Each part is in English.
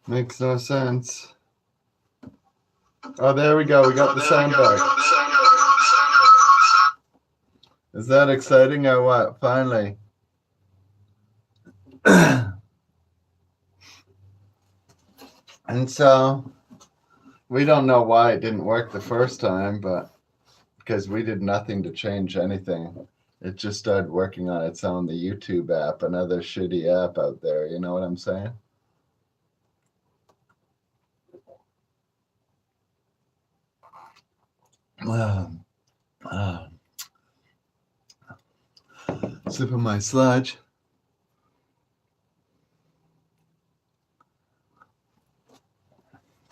Makes no sense. Oh, there we go. We got the sound back. Is that exciting or what? Finally. And so, we don't know why it didn't work the first time, but because we did nothing to change anything. It just started working on its own. The YouTube app, another shitty app out there. You know what I'm saying? Sip of my sludge.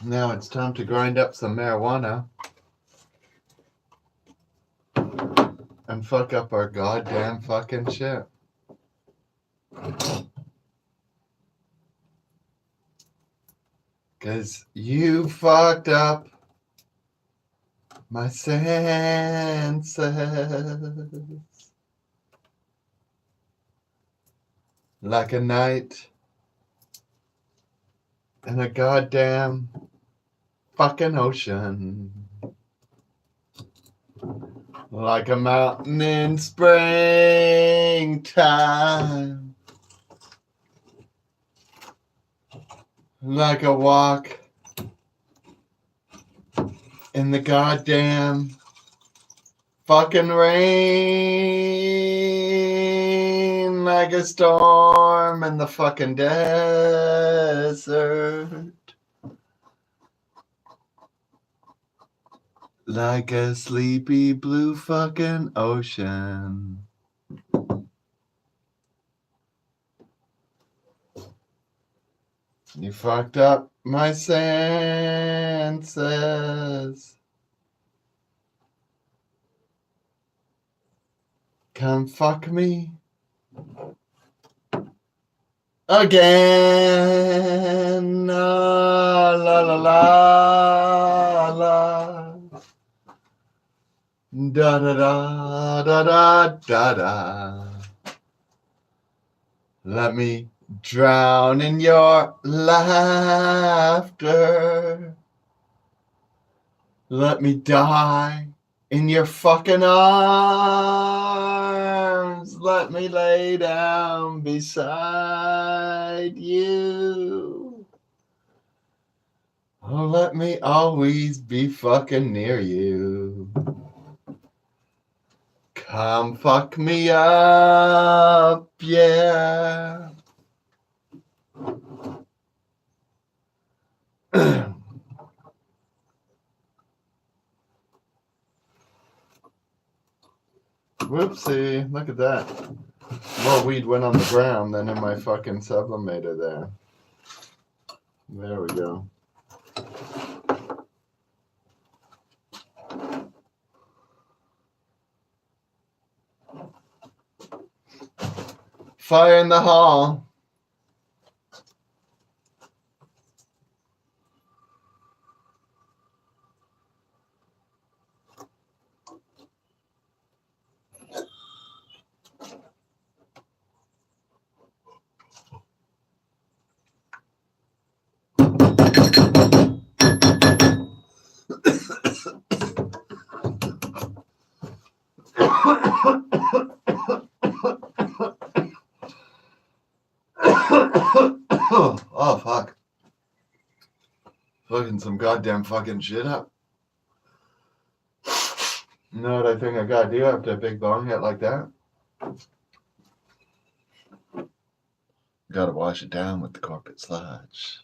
Now it's time to grind up some marijuana and fuck up our goddamn fucking shit. Cause you fucked up my senses like a night in a goddamn fucking ocean. Like a mountain in springtime. Like a walk in the goddamn fucking rain. Like a storm in the fucking desert. Like a sleepy blue fucking ocean. You fucked up my senses. Come fuck me again. La la la la la. Da da da da da da da. Let me drown in your laughter. Let me die in your fucking arms. Let me lay down beside you. Oh, let me always be fucking near you. Come fuck me up, yeah. Whoopsie, look at that. More weed went on the ground than in my fucking sublimator there. There we go. Fire in the hall. Oh, fuck. Fucking some goddamn fucking shit up. You know what I think I gotta do after a big bong hit like that? Gotta wash it down with the corporate sludge.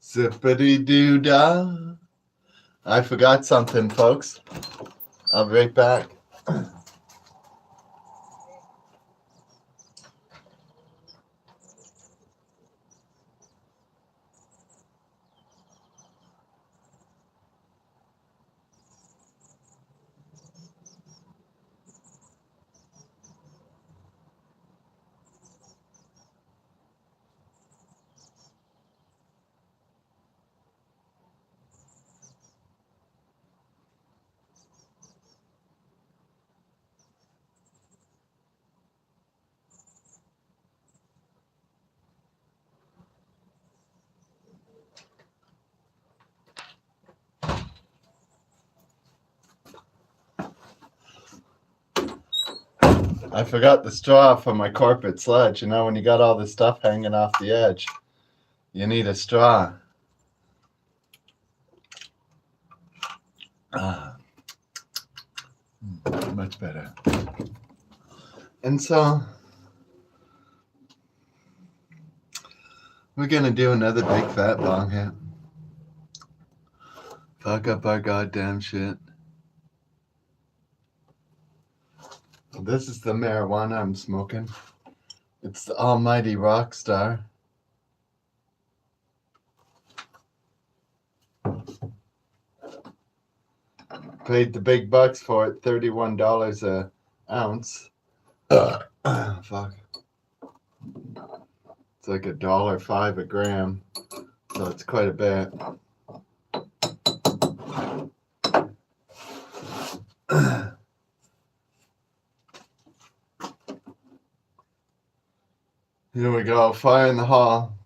Zippity doo dah. I forgot something, folks. I'll be right back. I forgot the straw for my corporate sledge. You know, when you got all this stuff hanging off the edge, you need a straw. Much better. And so we're gonna do another big fat bong hit. Fuck up our goddamn shit. This is the marijuana I'm smoking. It's the almighty Rockstar. Paid the big bucks for it, $31 a ounce. Fuck. It's like $1.05 a gram, so it's quite a bit. Here we go, fire in the hall.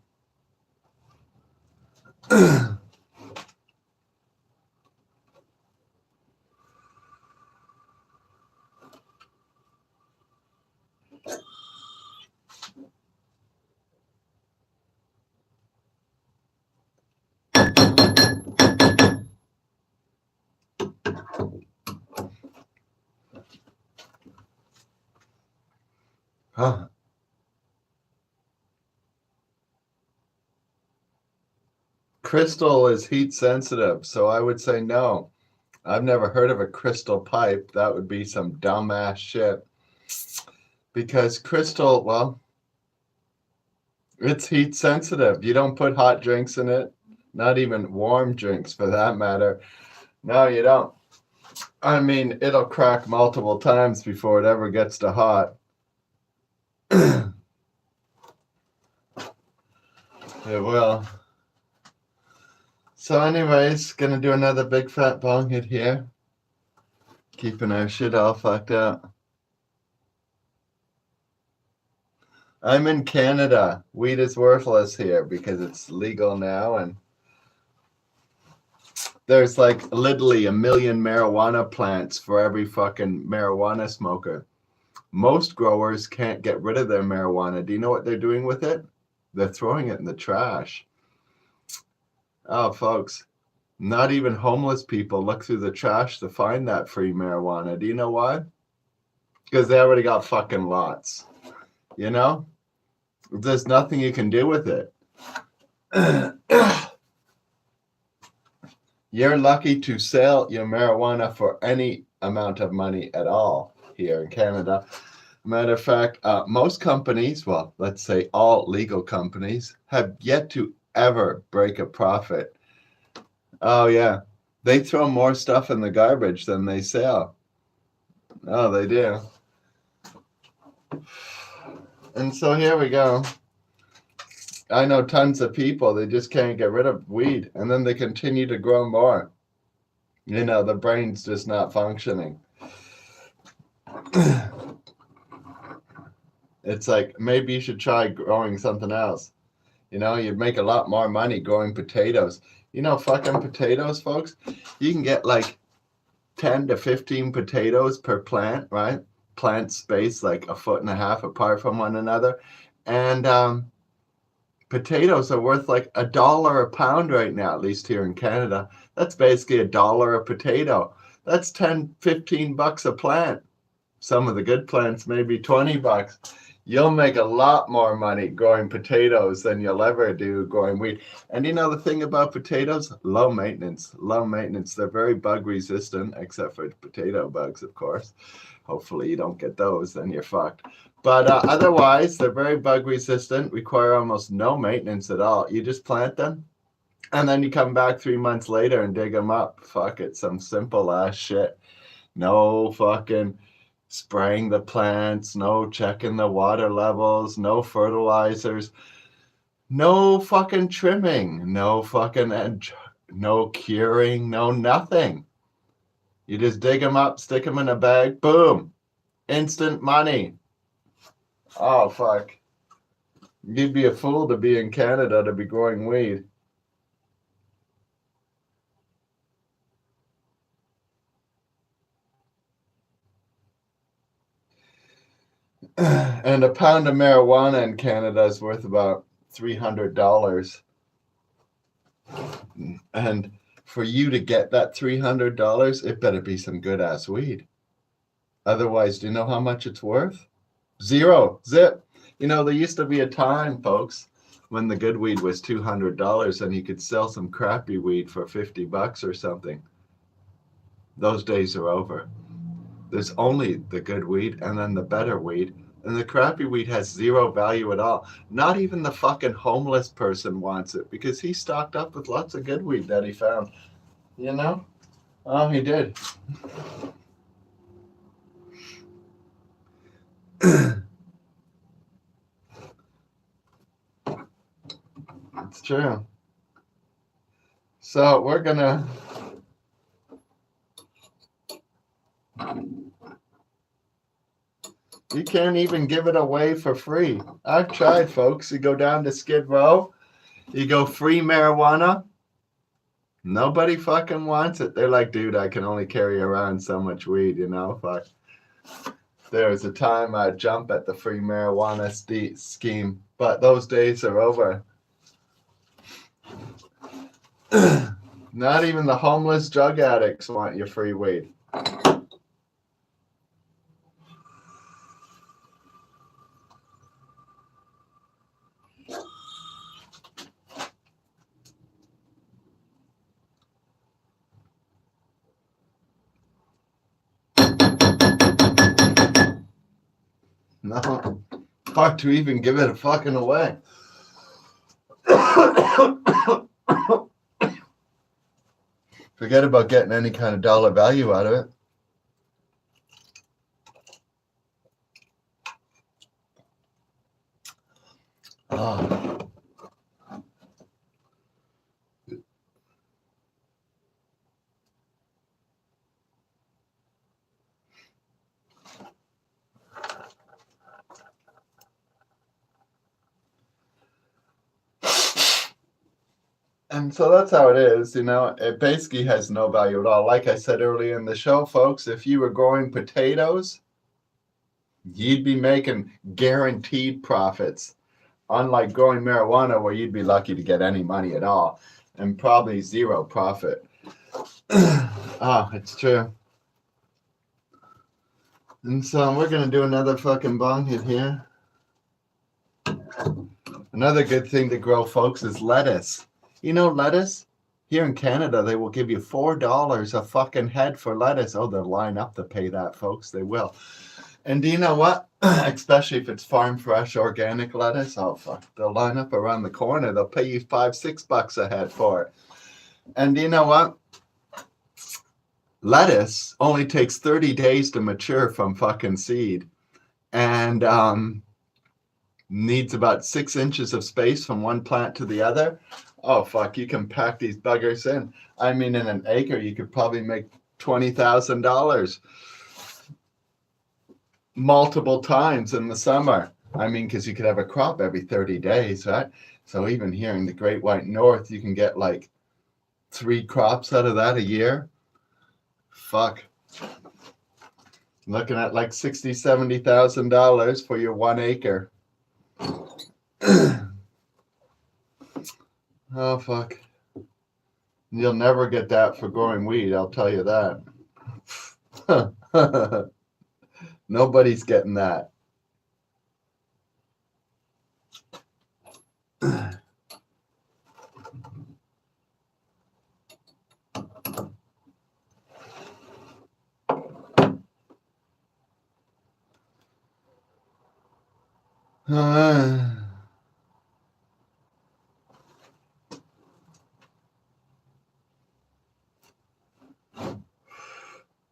Huh. Crystal is heat sensitive, so I would say no. I've never heard of a crystal pipe. That would be some dumbass shit. Because crystal, well, it's heat sensitive. You don't put hot drinks in it, not even warm drinks for that matter. No, you don't. I mean, it'll crack multiple times before it ever gets to hot. It will. So anyways, gonna do another big fat bong hit here. Keeping our shit all fucked up. I'm in Canada. Weed is worthless here because it's legal now, and there's like literally 1 million marijuana plants for every fucking marijuana smoker. Most growers can't get rid of their marijuana. Do you know what they're doing with it? They're throwing it in the trash. Oh, folks, not even homeless people look through the trash to find that free marijuana. Do you know why? Because they already got fucking lots. You know? There's nothing you can do with it. You're lucky to sell your marijuana for any amount of money at all here in Canada. Matter of fact, most companies, well, let's say all legal companies, have yet to ever break a profit. Oh, yeah. They throw more stuff in the garbage than they sell. Oh, they do. And so here we go. I know tons of people, they just can't get rid of weed, and then they continue to grow more. You know, the brain's just not functioning. It's like, maybe you should try growing something else. You know, you'd make a lot more money growing potatoes. You know, fucking potatoes, folks, you can get like 10 to 15 potatoes per plant, right? Plant space like 1.5 feet apart from one another. And potatoes are worth like $1 a pound right now, at least here in Canada. That's basically $1 a potato. That's 10, 15 bucks a plant. Some of the good plants, maybe 20 bucks. You'll make a lot more money growing potatoes than you'll ever do growing wheat. And you know the thing about potatoes? Low maintenance. Low maintenance. They're very bug resistant, except for potato bugs, of course. Hopefully you don't get those, then you're fucked. But otherwise, they're very bug resistant, require almost no maintenance at all. You just plant them, and then you come back 3 months later and dig them up. Fuck it, some simple ass shit. No fucking spraying the plants, no checking the water levels, no fertilizers, no fucking trimming, no fucking no curing, no nothing. You just dig them up, stick them in a bag, boom, instant money. Oh, fuck. You'd be a fool to be in Canada to be growing weed. And a pound of marijuana in Canada is worth about $300. And for you to get that $300, it better be some good ass weed. Otherwise, do you know how much it's worth? Zero. Zip. You know, there used to be a time, folks, when the good weed was $200 and you could sell some crappy weed for $50 or something. Those days are over. There's only the good weed and then the better weed. And the crappy weed has zero value at all. Not even the fucking homeless person wants it because he stocked up with lots of good weed that he found. You know? Oh, he did. It's true. So we're gonna you can't even give it away for free. I've tried, folks. You go down to Skid Row, you go free marijuana. Nobody fucking wants it. They're like, dude, I can only carry around so much weed, you know? Fuck. There was a time I'd jump at the free marijuana scheme, but those days are over. Not even the homeless drug addicts want your free weed. No. Fuck to even give it a fucking away. Forget about getting any kind of dollar value out of it. Oh. And so that's how it is, you know. It basically has no value at all. Like I said earlier in the show, folks, if you were growing potatoes, you'd be making guaranteed profits. Unlike growing marijuana, where you'd be lucky to get any money at all and probably zero profit. Oh, it's true. And so we're going to do another fucking bong hit here. Another good thing to grow, folks, is lettuce. You know, lettuce? Here in Canada, they will give you $4 a fucking head for lettuce. Oh, they'll line up to pay that, folks. They will. And do you know what? Especially if it's farm fresh organic lettuce. Oh, fuck. They'll line up around the corner. They'll pay you $5-6 a head for it. And do you know what? Lettuce only takes 30 days to mature from fucking seed. And needs about 6 inches of space from one plant to the other. Oh, fuck, you can pack these buggers in. I mean, in an acre, you could probably make $20,000 multiple times in the summer. I mean, because you could have a crop every 30 days, right? So even here in the Great White North, you can get like 3 crops out of that a year. Fuck. Looking at like $60,000, $70,000 for your 1 acre. Oh, fuck. You'll never get that for growing weed, I'll tell you that. Nobody's getting that.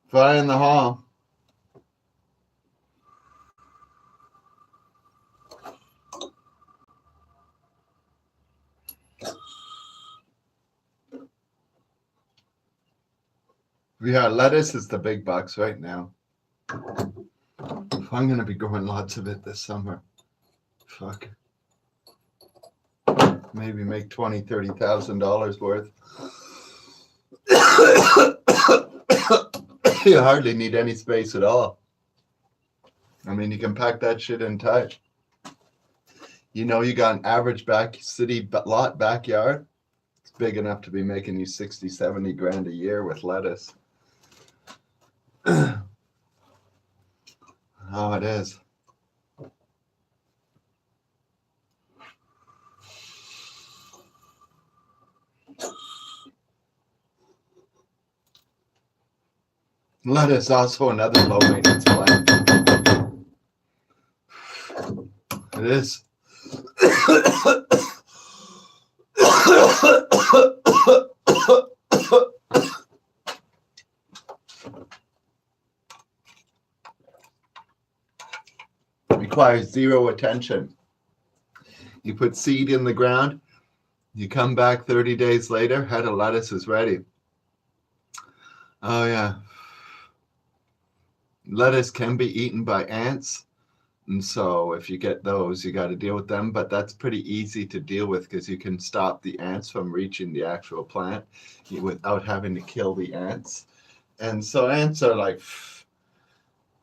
Fly in the hall. Yeah, lettuce is the big bucks right now. I'm going to be growing lots of it this summer. Fuck. Maybe make $20,000, $30,000 worth. You hardly need any space at all. I mean, you can pack that shit in tight. You know, you got an average lot backyard. It's big enough to be making you 60, 70 grand a year with lettuce. Oh, it is. Lettuce also another low maintenance plant. It is. Requires zero attention. You put seed in the ground, you come back 30 days later, head of lettuce is ready. Oh, yeah. Lettuce can be eaten by ants. And so if you get those, you got to deal with them. But that's pretty easy to deal with because you can stop the ants from reaching the actual plant without having to kill the ants. And so ants are like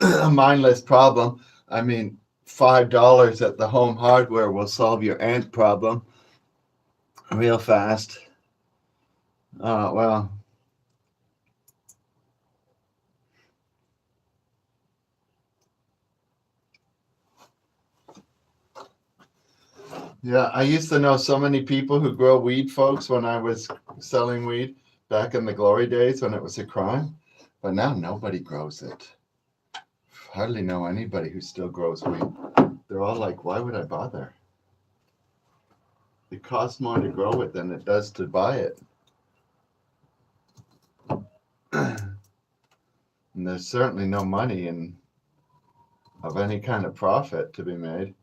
a mindless problem. I mean, $5 at the Home Hardware will solve your ant problem real fast. Well, yeah, I used to know so many people who grow weed, folks, when I was selling weed back in the glory days when it was a crime. But now nobody grows it. Hardly know anybody who still grows weed. They're all like, why would I bother? It costs more to grow it than it does to buy it. And there's certainly no money of any kind of profit to be made.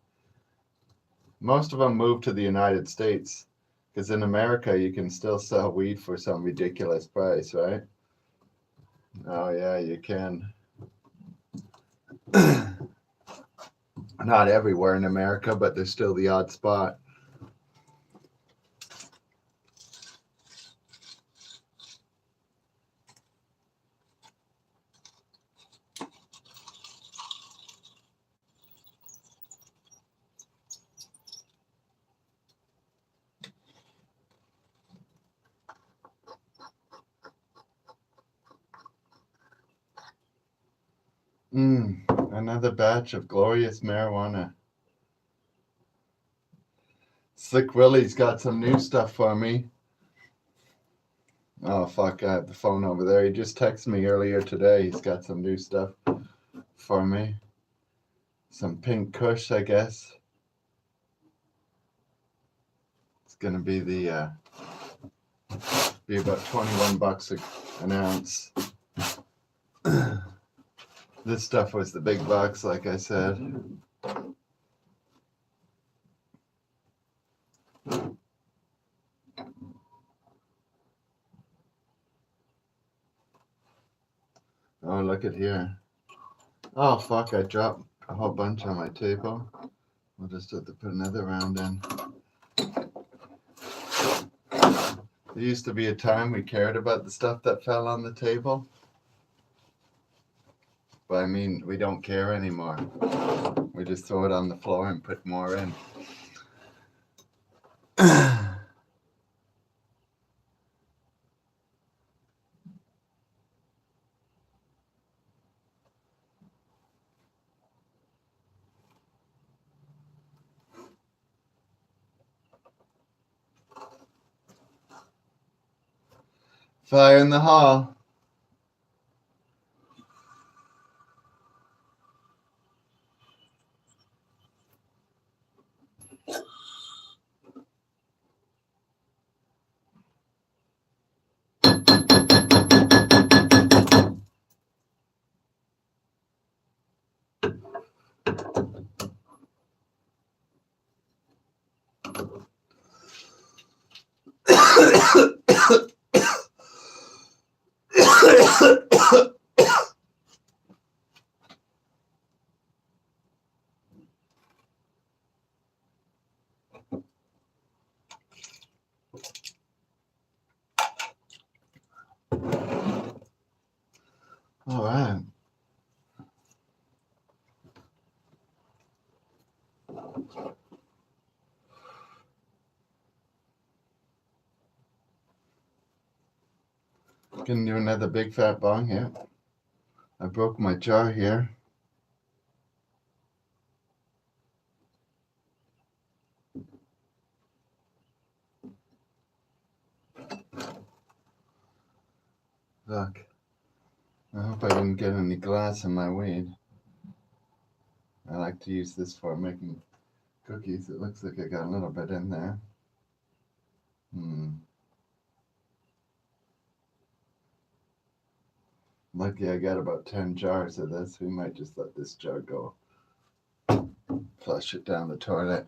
Most of them move to the United States because in America you can still sell weed for some ridiculous price, right? Oh yeah, you can. Not everywhere in America, but there's still the odd spot. Another batch of glorious marijuana. Slick Willie's got some new stuff for me. Oh, fuck, I have the phone over there. He just texted me earlier today. He's got some new stuff for me. Some pink kush, I guess. It's gonna be be about 21 bucks an ounce. This stuff was the big bucks, like I said. Oh, look at here. Oh, fuck, I dropped a whole bunch on my table. We'll just have to put another round in. There used to be a time we cared about the stuff that fell on the table. But I mean, we don't care anymore. We just throw it on the floor and put more in. Fire in the hall. All right. Can do another big fat bong here. I broke my jar here. Look. I hope I didn't get any glass in my weed. I like to use this for making cookies. It looks like I got a little bit in there. Lucky I got about 10 jars of this. We might just let this jar go. Flush it down the toilet.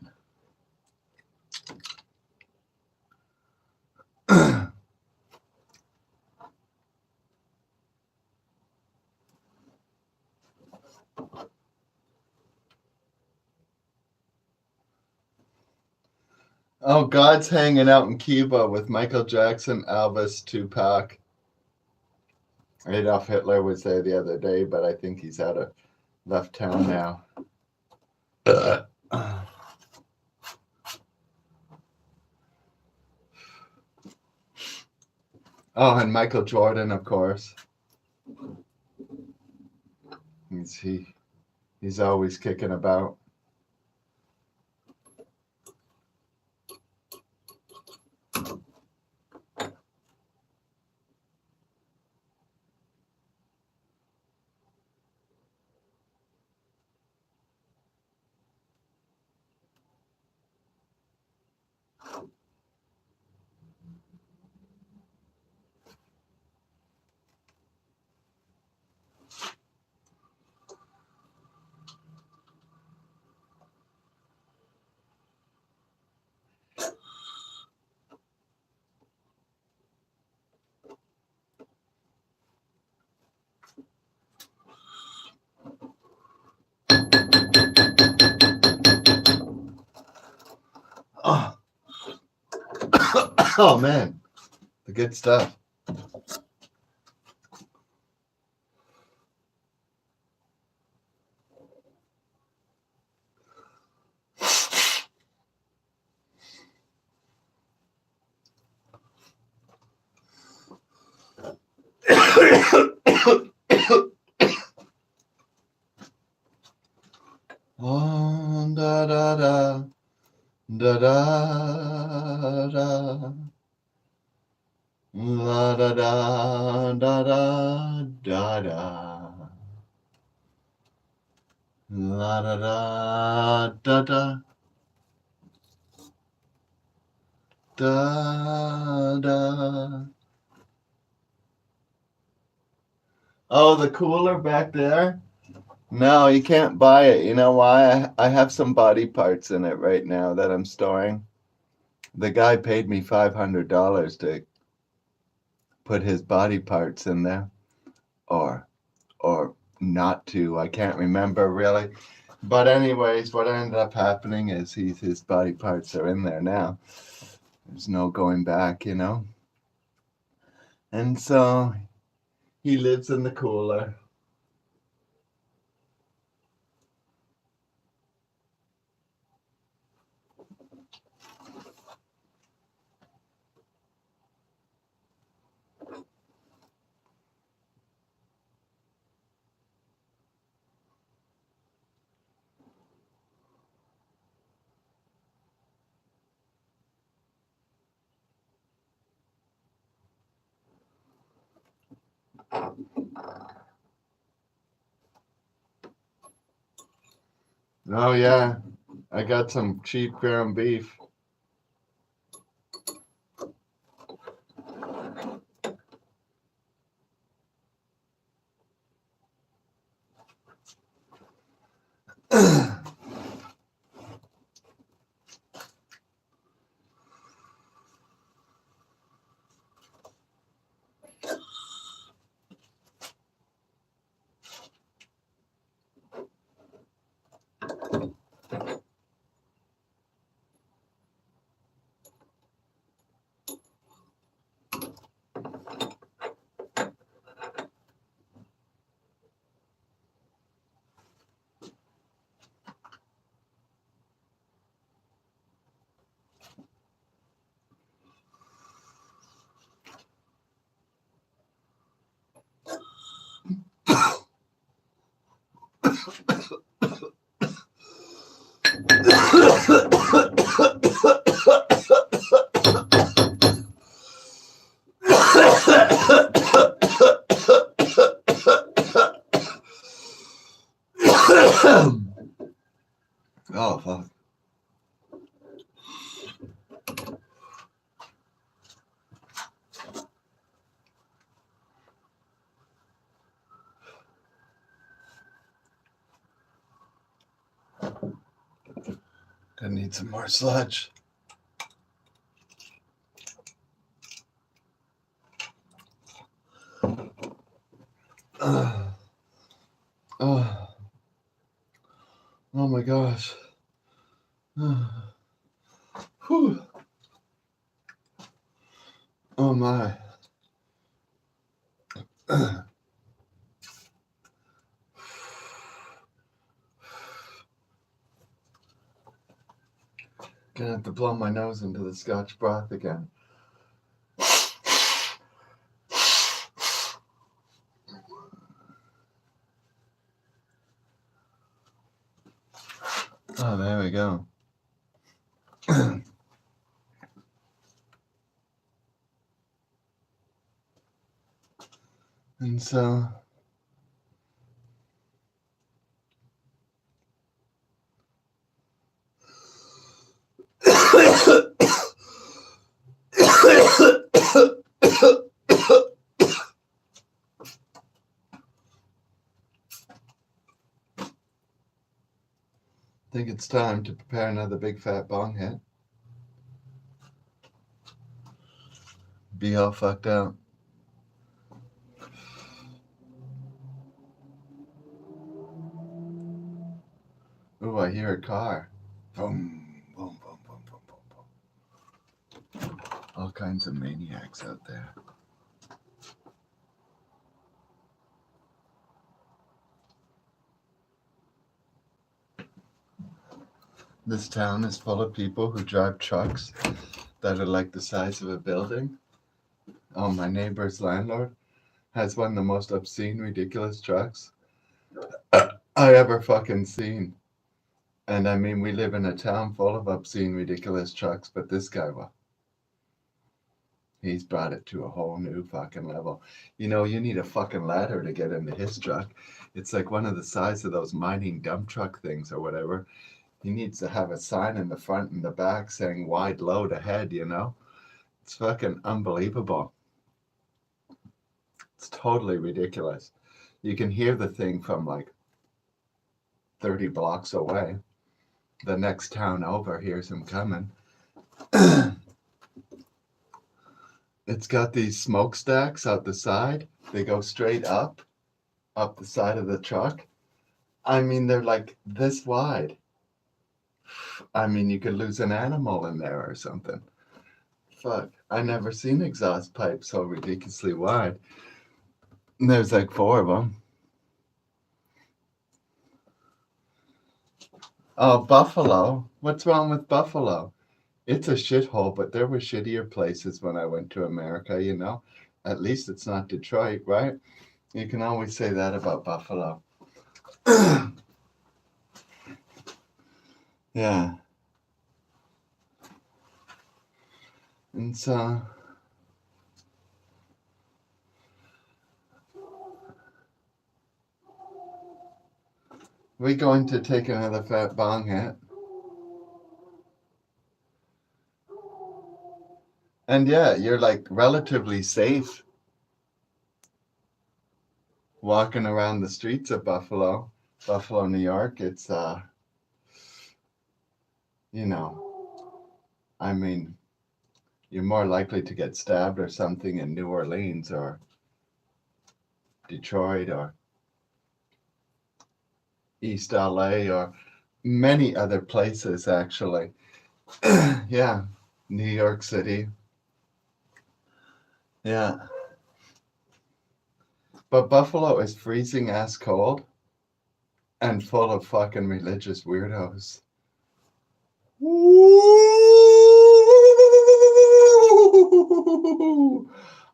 Oh, God's hanging out in Cuba with Michael Jackson, Elvis, Tupac. Adolf Hitler was there the other day, but I think he's left town now. Oh, and Michael Jordan, of course. He's always kicking about. Oh, oh man, the good stuff. Oh, da da da, da da da, la da da da da da da, la da da da da da da. Oh, the cooler back there? No, you can't buy it. You know why? I have some body parts in it right now that I'm storing. The guy paid me $500 to put his body parts in there, or not to. I can't remember really. But anyways, what ended up happening is his body parts are in there now. There's no going back, you know. And so he lives in the cooler. Oh yeah, I got some cheap ground beef. Oh, fuck. Gonna need some more sludge. Oh my gosh. Whew. Oh my. Gonna have to blow my nose into the Scotch broth again. Oh, there we go. And so I think it's time to prepare another big fat bong hit. Be all fucked out. Ooh, I hear a car. Boom, boom, boom, boom, boom, boom, boom. All kinds of maniacs out there. This town is full of people who drive trucks that are like the size of a building. Oh, my neighbor's landlord has one of the most obscene, ridiculous trucks I ever fucking seen. And I mean, we live in a town full of obscene, ridiculous trucks, but this guy, well, he's brought it to a whole new fucking level. You know, you need a fucking ladder to get into his truck. It's like one of the size of those mining dump truck things or whatever. He needs to have a sign in the front and the back saying wide load ahead, you know? It's fucking unbelievable. It's totally ridiculous. You can hear the thing from like 30 blocks away. The next town over hears him coming. It's got these smokestacks out the side. They go straight up the side of the truck. I mean, they're like this wide. I mean, you could lose an animal in there or something. Fuck, I never seen exhaust pipes so ridiculously wide. And there's like 4 of them. Oh, Buffalo. What's wrong with Buffalo? It's a shithole, but there were shittier places when I went to America, you know? At least it's not Detroit, right? You can always say that about Buffalo. Yeah. And so we're going to take another fat bong hit. And yeah, you're like relatively safe walking around the streets of Buffalo, New York. It's, you know, I mean, you're more likely to get stabbed or something in New Orleans or Detroit or East LA or many other places, actually. Yeah, New York City. Yeah. But Buffalo is freezing ass cold and full of fucking religious weirdos.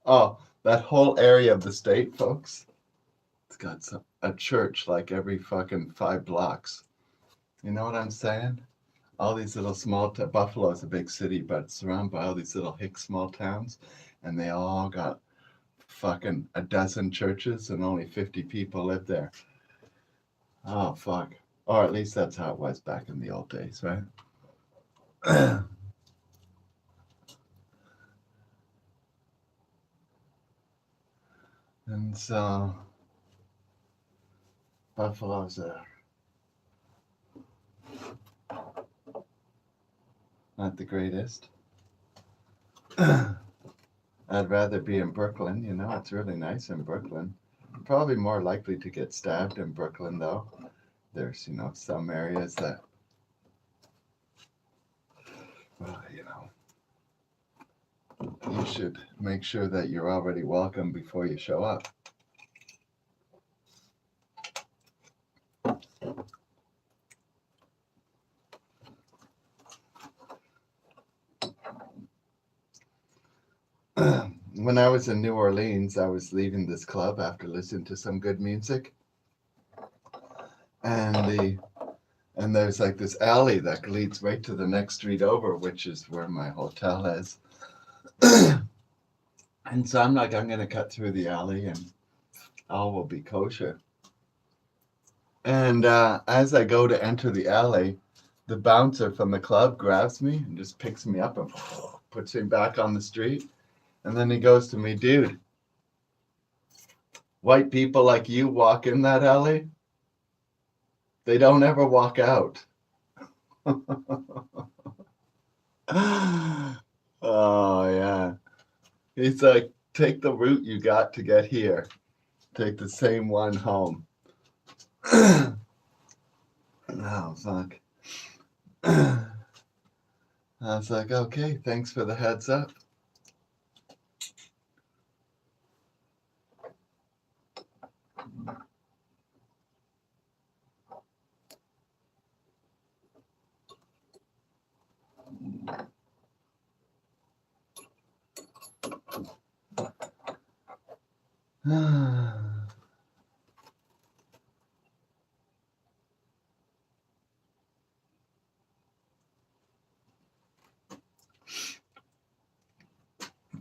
Oh, that whole area of the state, folks. It's got a church like every fucking 5 blocks. You know what I'm saying? All these little Buffalo's a big city, but it's surrounded by all these little hick small towns, and they all got fucking a dozen churches, and only 50 people live there. Oh fuck. Or at least that's how it was back in the old days, right? And so Buffalo's not the greatest. I'd rather be in Brooklyn, you know, it's really nice in Brooklyn. Probably more likely to get stabbed in Brooklyn, though. There's, you know, some areas that, well, you know, you should make sure that you're already welcome before you show up. When I was in New Orleans, I was leaving this club after listening to some good music. And there's like this alley that leads right to the next street over, which is where my hotel is. And so I'm like, I'm going to cut through the alley and all will be kosher. And as I go to enter the alley, the bouncer from the club grabs me and just picks me up and puts me back on the street. And then he goes to me, dude, white people like you walk in that alley, they don't ever walk out. Oh, yeah. He's like, take the route you got to get here. Take the same one home. Oh, fuck. I was like, okay, thanks for the heads up.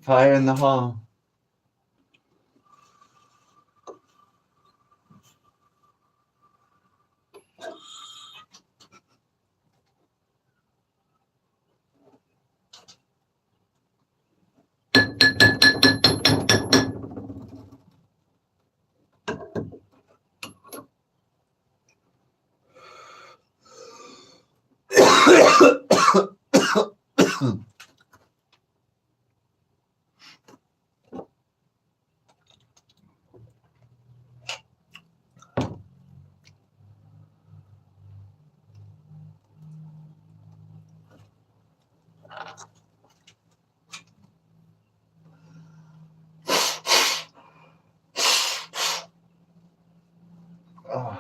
Fire in the hall. Oh.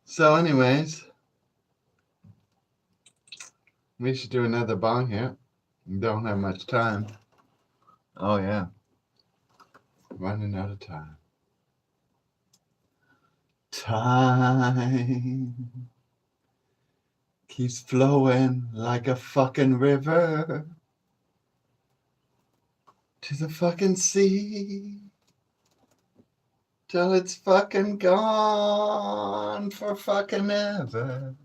So, anyways, we should do another bong here. We don't have much time. Oh, yeah. Running out of time. Time keeps flowing like a fucking river to the fucking sea till it's fucking gone for fucking ever.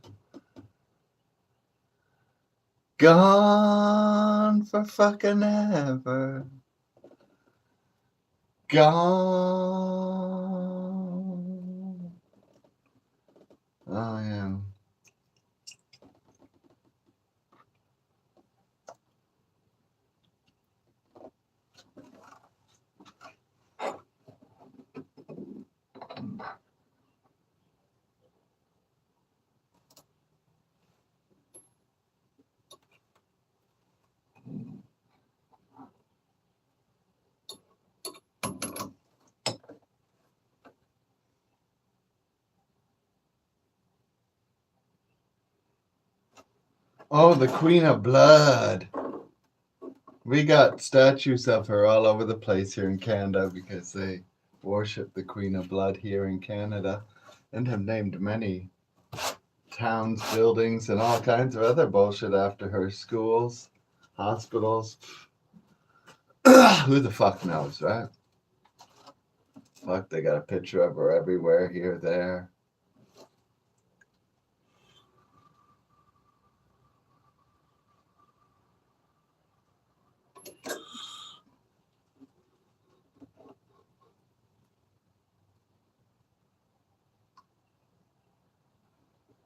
Gone for fucking ever. Gone. Oh, yeah. Oh, the Queen of Blood. We got statues of her all over the place here in Canada because they worship the Queen of Blood here in Canada and have named many towns, buildings, and all kinds of other bullshit after her. Schools, hospitals. Who the fuck knows, right? Fuck, they got a picture of her everywhere, here, there.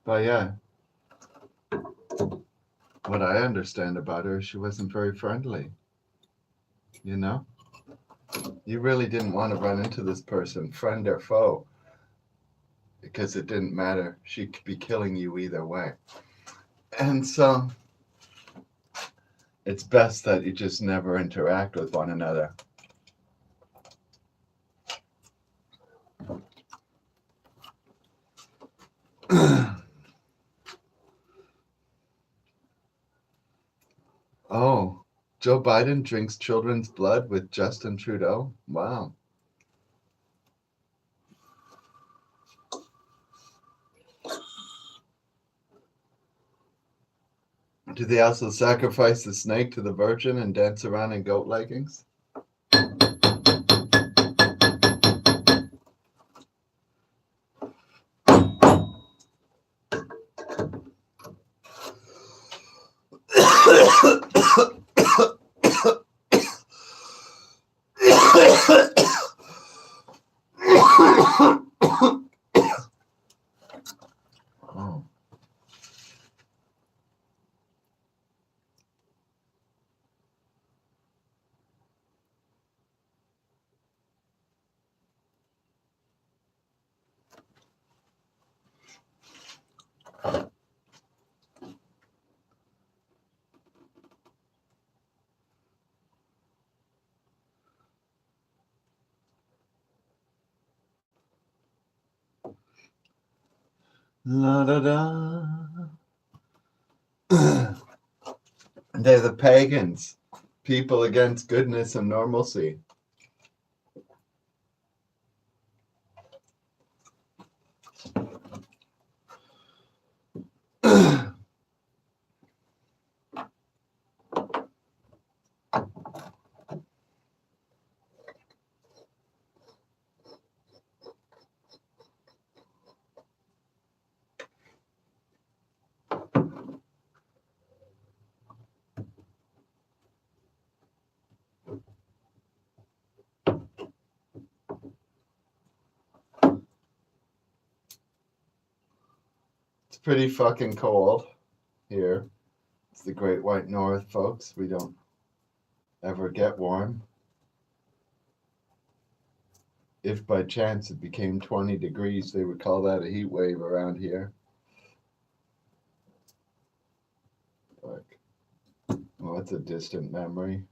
But yeah, what I understand about her, she wasn't very friendly. You know? You really didn't want to run into this person, friend or foe, because it didn't matter. She could be killing you either way. And so it's best that you just never interact with one another. Oh, Joe Biden drinks children's blood with Justin Trudeau? Wow. Do they also sacrifice the snake to the Virgin and dance around in goat leggings? Oh. La da da. They're the pagans, people against goodness and normalcy. It's pretty fucking cold here. It's the Great White North, folks. We don't ever get warm. If by chance it became 20 degrees, they would call that a heat wave around here. Like, oh, it's a distant memory.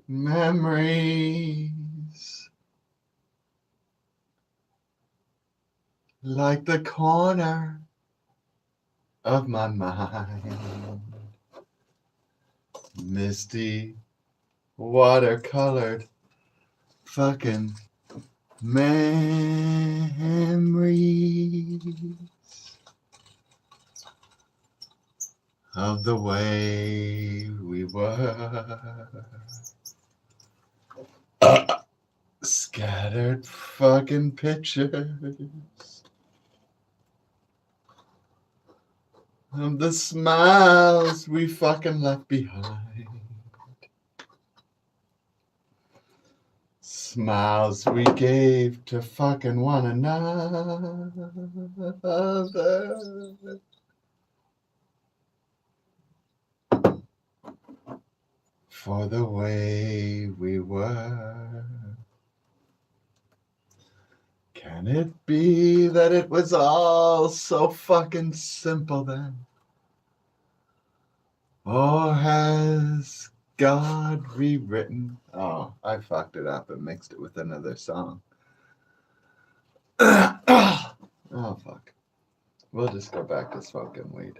Memories like the corner of my mind. Misty, watercolored fucking memories of the way we were. Scattered fucking pictures of the smiles we fucking left behind. Smiles we gave to fucking one another. For the way we were. Can it be that it was all so fucking simple then? Or has God rewritten? Oh, I fucked it up and mixed it with another song. Oh, fuck. We'll just go back to smoking weed.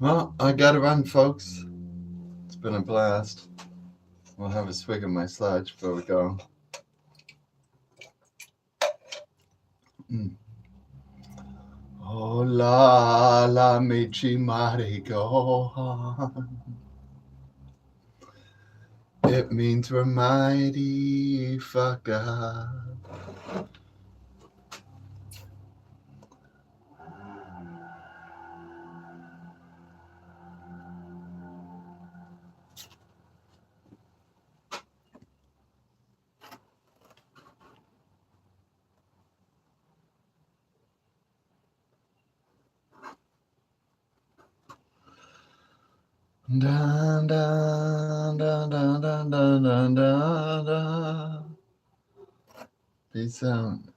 Well, I gotta run, folks. It's been a blast. We'll have a swig of my sludge before we go. Oh la la michi marigo. It means we're mighty fucked up. Dun, dun, dun, dun, dun, dun, dun, dun, dun. Peace out.